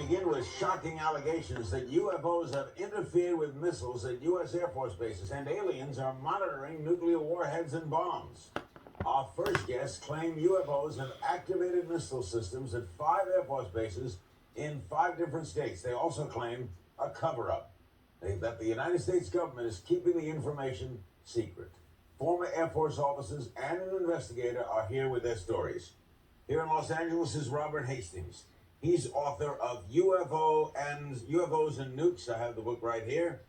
begin with shocking allegations that UFOs have interfered with missiles at U.S. Air Force bases and aliens are monitoring nuclear warheads and bombs. Our first guests claim UFOs have activated missile systems at 5 Air Force bases in 5 different states. They also claim a cover-up, that the United States government is keeping the information secret. Former Air Force officers and an investigator are here with their stories. Here in Los Angeles is Robert Hastings. He's author of UFOs and Nukes. I have the book right here.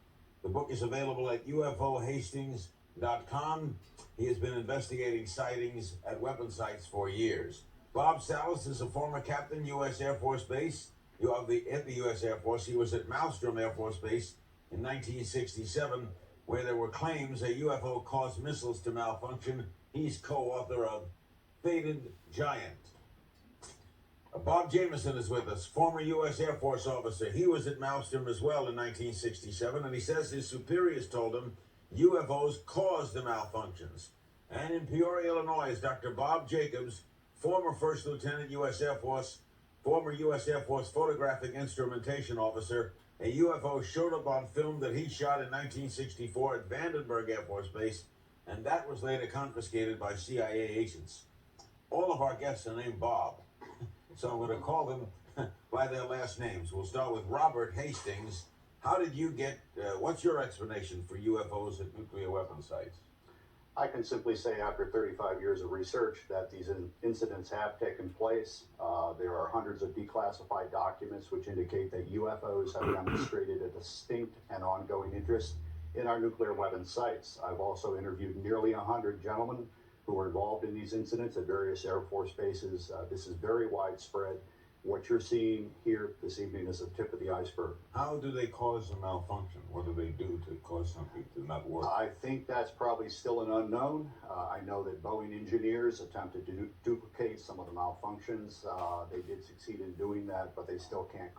The book is available at ufohastings.com. He has been investigating sightings at weapon sites for years. Bob Salas is a former captain, U.S. Air Force Base. At the U.S. Air Force, he was at Malmstrom Air Force Base in 1967, where there were claims a UFO caused missiles to malfunction. He's co-author of Fated Giant. Bob Jamieson is with us, former U.S. Air Force officer. He was at Malmstrom as well in 1967, and he says his superiors told him UFOs caused the malfunctions. And in Peoria, Illinois, is Dr. Bob Jacobs, former First Lieutenant U.S. Air Force, former U.S. Air Force photographic instrumentation officer. A UFO showed up on film that he shot in 1964 at Vandenberg Air Force Base, and that was later confiscated by CIA agents. All of our guests are named Bob, so I'm going to call them by their last names. We'll start with Robert Hastings. How did you get, what's your explanation for UFOs at nuclear weapon sites? I can simply say after 35 years of research that these incidents have taken place. There are hundreds of declassified documents which indicate that UFOs have demonstrated a distinct and ongoing interest in our nuclear weapon sites. I've also interviewed nearly 100 gentlemen who were involved in these incidents at various Air Force bases. This is very widespread. What you're seeing here this evening is the tip of the iceberg. How do they cause a malfunction? What do they do to cause something to not work? I think that's probably still an unknown. I know that Boeing engineers attempted to duplicate some of the malfunctions. They did succeed in doing that, but they still can't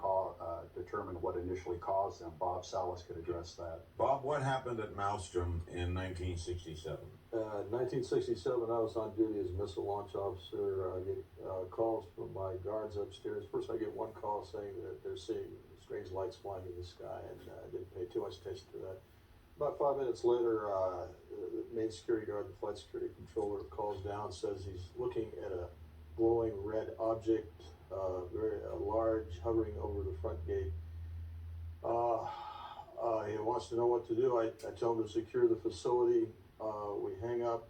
determine what initially caused them. Bob Salas could address that. Bob, what happened at Malmstrom in 1967? 1967, I was on duty as a missile launch officer. I get calls from my guards upstairs. First, I get one call saying that they're seeing strange lights flying in the sky, and I didn't pay too much attention to that. About 5 minutes later, the main security guard, the flight security controller, calls down, says he's looking at a glowing red object, very large, hovering over the front gate. He wants to know what to do. I tell him to secure the facility. We hang up.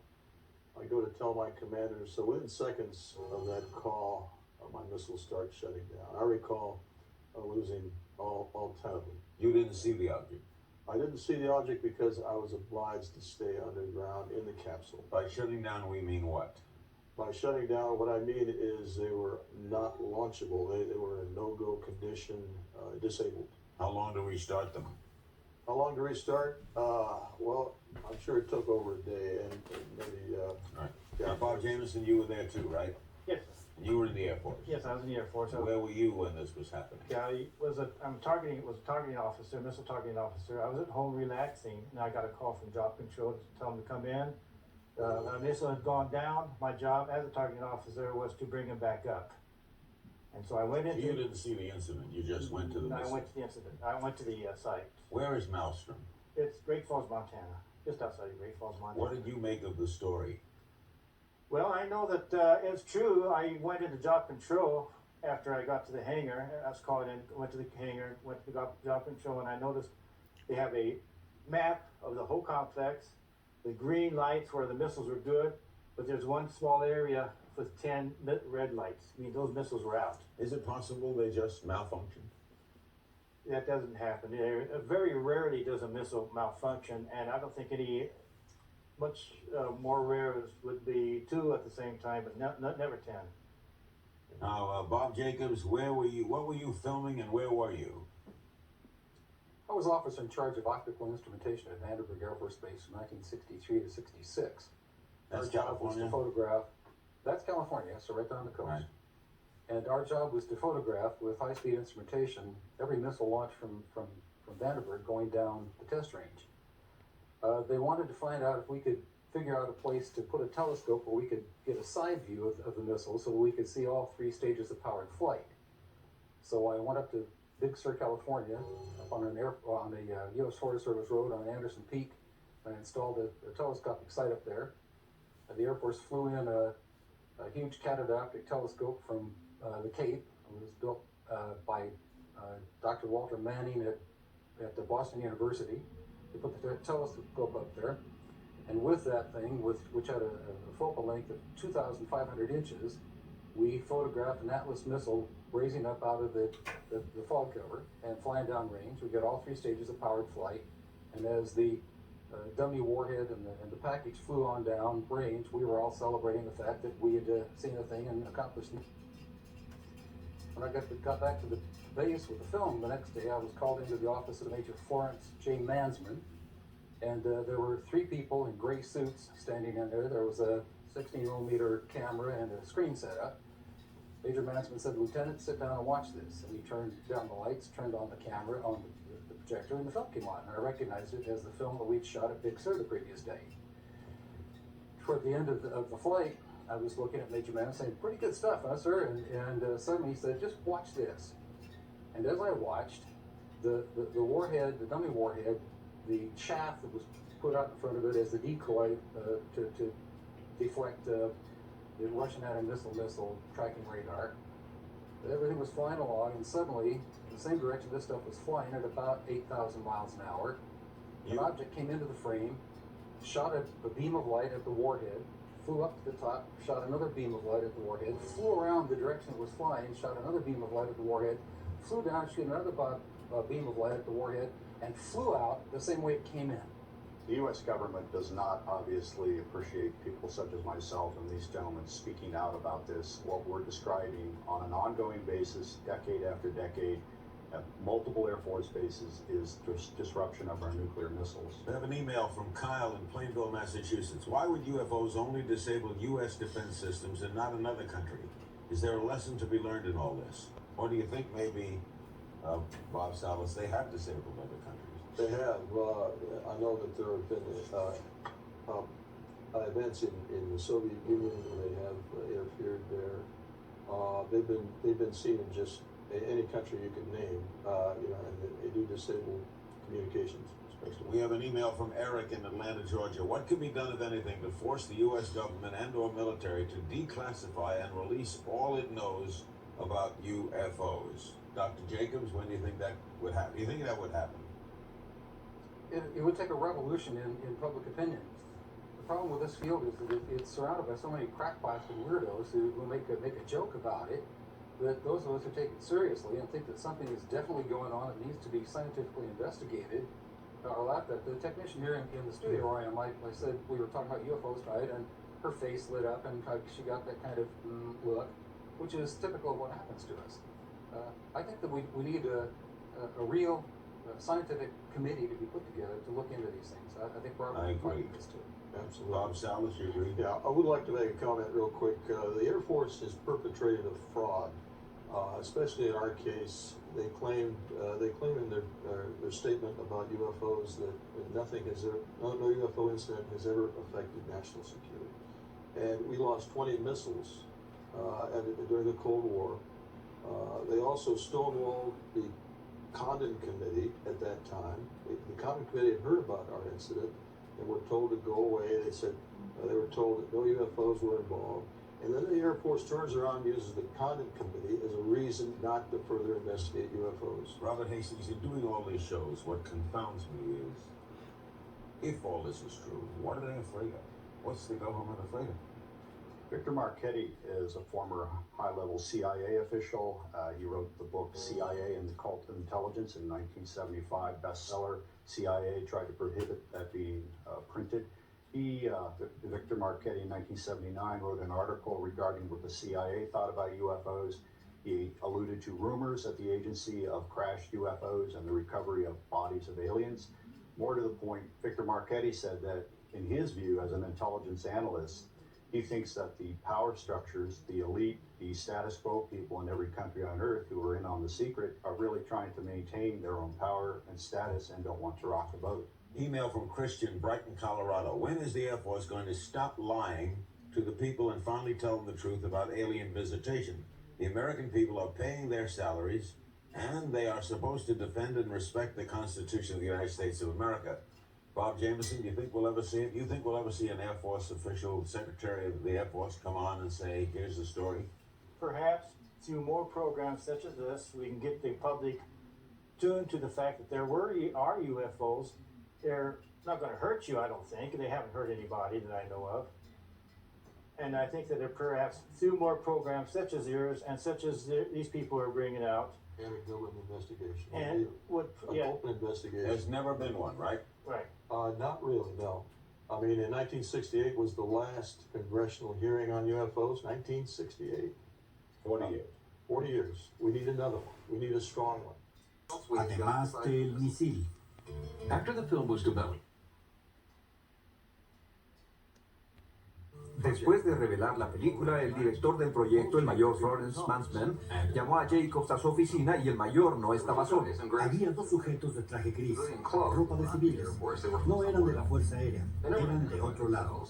I go to tell my commander. So within seconds of that call, my missiles start shutting down. I recall losing all 10 of them. You didn't see the object? I didn't see the object because I was obliged to stay underground in the capsule. By shutting down, we mean what? By shutting down, what I mean is they were not launchable. They were in no-go condition, disabled. How long to restart them? How long to restart? Well, I'm sure it took over a day and maybe. Right. Yeah. Now, Bob Jamieson, you were there too, right? Yes. And you were in the Air Force. Yes, I was in the Air Force. Where were you when this was happening? Yeah, it was a targeting officer, missile targeting officer. I was at home relaxing, and I got a call from Job Control to tell them to come in. The missile had gone down. My job as a targeting officer was to bring him back up. And so I went into. You didn't see the incident. You just went to the missile. I went to the incident. I went to the site. Where is Malmstrom? It's Great Falls, Montana, just outside of Great Falls, Montana. What did you make of the story? Well, I know that it's true. I went into Job Control after I got to the hangar. I was called in, went to the hangar, went to Job Control, and I noticed they have a map of the whole complex, the green lights where the missiles were good, but there's one small area with 10 red lights. I mean, those missiles were out. Is it possible they just malfunctioned? That doesn't happen. Very rarely does a missile malfunction, and I don't think much more rare would be 2 at the same time, but never 10. Now, Bob Jacobs, where were you? What were you filming, and where were you? I was officer in charge of optical instrumentation at Vandenberg Air Force Base from 1963 to 66. That's Our job was California? to photograph. That's California, so right down the coast. Right. And our job was to photograph with high-speed instrumentation every missile launch from Vandenberg going down the test range. They wanted to find out if we could figure out a place to put a telescope where we could get a side view of the missile so that we could see all 3 stages of powered flight. So I went up to Big Sur, California, up on a U.S. Forest Service road on Anderson Peak. I installed a telescopic sight up there. The Air Force flew in a huge catadioptric telescope from the Cape. It was built by Dr. Walter Manning at the Boston University. They put the telescope up there, and with that thing, which had a focal length of 2,500 inches, we photographed an Atlas missile raising up out of the fog cover and flying down range. We got all 3 stages of powered flight, and as the dummy warhead and the package flew on down range, we were all celebrating the fact that we had seen the thing and accomplished it. When I got back to the base with the film the next day, I was called into the office of Major Florence J. Mansman, and there were 3 people in gray suits standing in there. There was a 16mm camera and a screen setup. Major Mansman said, "Lieutenant, sit down and watch this." And he turned down the lights, turned on the camera, on the projector, and the film came on. And I recognized it as the film that we'd shot at Big Sur the previous day. Toward the end of the flight, I was looking at Major Mansman saying, "Pretty good stuff, huh, sir?" And suddenly he said, "Just watch this." And as I watched, the warhead, the dummy warhead, the chaff that was put out in front of it as the decoy to deflect the Russian anti-missile tracking radar. Everything was flying along, and suddenly, in the same direction this stuff was flying at about 8,000 miles an hour, an object came into the frame, shot a beam of light at the warhead, flew up to the top, shot another beam of light at the warhead, flew around the direction it was flying, shot another beam of light at the warhead, flew down, shot another beam of light at the warhead, and flew out the same way it came in. The U.S. government does not obviously appreciate people such as myself and these gentlemen speaking out about this. What we're describing on an ongoing basis, decade after decade, at multiple Air Force bases, is disruption of our nuclear missiles. I have an email from Kyle in Plainville, Massachusetts. Why would UFOs only disable U.S. defense systems and not another country? Is there a lesson to be learned in all this? Or do you think maybe, Bob Salas, they have disabled other countries? They have. I know that there have been events in the Soviet Union where they have interfered there. They've been seen in just any country you can name. And they do disable communications, especially. We have an email from Eric in Atlanta, Georgia. What can be done, if anything, to force the U.S. government and/or military to declassify and release all it knows about UFOs? Dr. Jacobs, when do you think that would happen? Do you think that would happen? It would take a revolution in public opinion. The problem with this field is that it's surrounded by so many crackpots and weirdos who make a joke about it, that those of us who take it seriously and think that something is definitely going on that needs to be scientifically investigated are laughed at. The technician here in the studio where I am, I said we were talking about UFOs tonight, and her face lit up and she got that kind of look, which is typical of what happens to us. I think that we need a real scientific committee to be put together to look into these things. I think we're I agree. this too. Absolutely. Bob Salas, you agree? Yeah, I would like to make a comment real quick. The Air Force has perpetrated a fraud, especially in our case. They claim in their statement about UFOs that no UFO incident has ever affected national security, and we lost 20 missiles during the Cold War. They also stonewalled the Condon Committee at that time. The Condon Committee had heard about our incident and were told to go away. They said they were told that no UFOs were involved. And then the Air Force turns around and uses the Condon Committee as a reason not to further investigate UFOs. Robert Hastings, in doing all these shows, what confounds me is, if all this is true, what are they afraid of? What's the government afraid of? Victor Marchetti is a former high-level CIA official. He wrote the book CIA and the Cult of Intelligence in 1975, bestseller. CIA tried to prohibit that being printed. Victor Marchetti in 1979 wrote an article regarding what the CIA thought about UFOs. He alluded to rumors at the agency of crashed UFOs and the recovery of bodies of aliens. More to the point, Victor Marchetti said that in his view as an intelligence analyst, he thinks that the power structures, the elite, the status quo people in every country on earth who are in on the secret are really trying to maintain their own power and status and don't want to rock the boat. Email from Christian, Brighton, Colorado. When is the Air Force going to stop lying to the people and finally tell them the truth about alien visitation? The American people are paying their salaries, and they are supposed to defend and respect the Constitution of the United States of America. Bob Jameson, do you think we'll ever see it? Do you think we'll ever see an Air Force official, Secretary of the Air Force, come on and say, here's the story? Perhaps through more programs such as this, we can get the public tuned to the fact that are UFOs. They're not going to hurt you, I don't think. They haven't hurt anybody that I know of. And I think that perhaps through more programs such as yours and such as these people are bringing out. And a government investigation. And open investigation. There's never been one, right? Right. Not really, no. I mean, in 1968 was the last congressional hearing on UFOs. 1968. 40 years. 40 years. We need another one. We need a strong one. Además del misil. After the film was developed, Después de revelar la película, el director del proyecto, el mayor Florence Mansman, llamó a Jacobs a su oficina y el mayor no estaba solo. Había dos sujetos de traje gris, ropa de civiles. No eran de la Fuerza Aérea, eran de otro lado.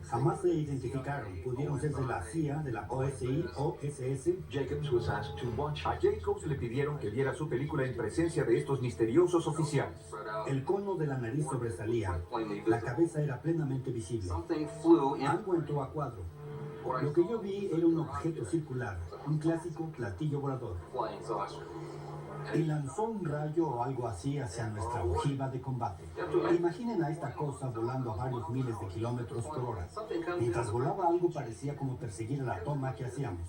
Jamás se identificaron. Pudieron ser de la CIA, de la OSI o SS. Jacobs was asked to watch A Jacobs le pidieron que viera su película en presencia de estos misteriosos oficiales. El cono de la nariz sobresalía. La cabeza era plenamente visible. Algo entró a cuadro. Lo que yo vi era un objeto circular, un clásico platillo volador. Y lanzó un rayo o algo así hacia nuestra ojiva de combate. Imaginen a esta cosa volando a varios miles de kilómetros por hora. Mientras volaba algo parecía como perseguir a la toma que hacíamos.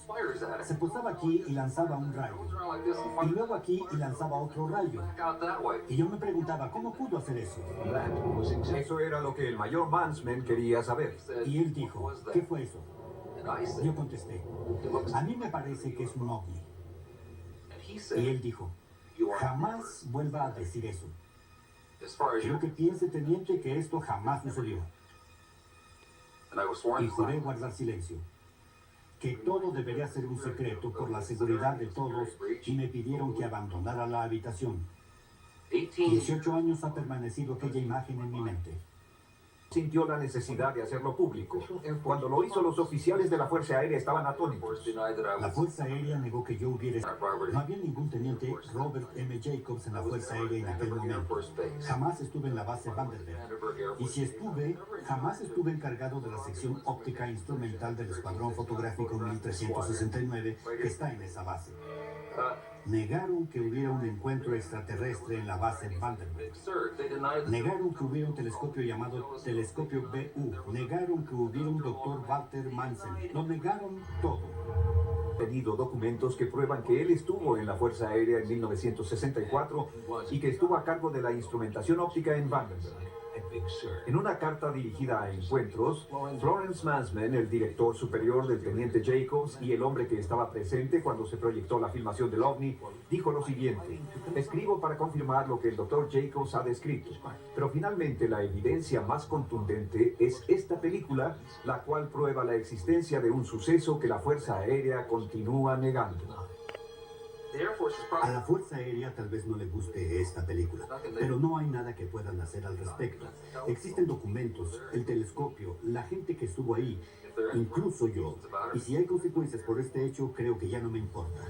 Se posaba aquí y lanzaba un rayo. Y luego aquí y lanzaba otro rayo. Y yo me preguntaba, ¿cómo pudo hacer eso? Eso era lo que el mayor Mansman quería saber. Y él dijo, ¿qué fue eso? Yo contesté, a mí me parece que es un ovni. Y él dijo, jamás vuelva a decir eso. Quiero que piense, teniente, que esto jamás sucedió. Y juré guardar silencio. Que todo debería ser un secreto por la seguridad de todos y me pidieron que abandonara la habitación. 18 años ha permanecido aquella imagen en mi mente. Sintió la necesidad de hacerlo público. Cuando lo hizo, los oficiales de la Fuerza Aérea estaban atónitos. La Fuerza Aérea negó que yo hubiera... No había ningún teniente Robert M. Jacobs en la Fuerza Aérea en aquel momento. Jamás estuve en la base Vandenberg. Y si estuve, jamás estuve encargado de la sección óptica instrumental del Escuadrón Fotográfico 1369 que está en esa base. Negaron que hubiera un encuentro extraterrestre en la base Vandenberg. Negaron que hubiera un telescopio llamado telescopio BU. Negaron que hubiera un doctor Walter Mansen. Lo negaron todo. Tenido documentos que prueban que él estuvo en la Fuerza Aérea en 1964 y que estuvo a cargo de la instrumentación óptica en Vandenberg. En una carta dirigida a encuentros, Florence Mansman, el director superior del teniente Jacobs y el hombre que estaba presente cuando se proyectó la filmación del OVNI, dijo lo siguiente: escribo para confirmar lo que el Dr. Jacobs ha descrito, pero finalmente la evidencia más contundente es esta película, la cual prueba la existencia de un suceso que la Fuerza Aérea continúa negando. A la Fuerza Aérea tal vez no le guste esta película, pero no hay nada que puedan hacer al respecto. Existen documentos, el telescopio, la gente que estuvo ahí, incluso yo. Y si hay consecuencias por este hecho, creo que ya no me importa.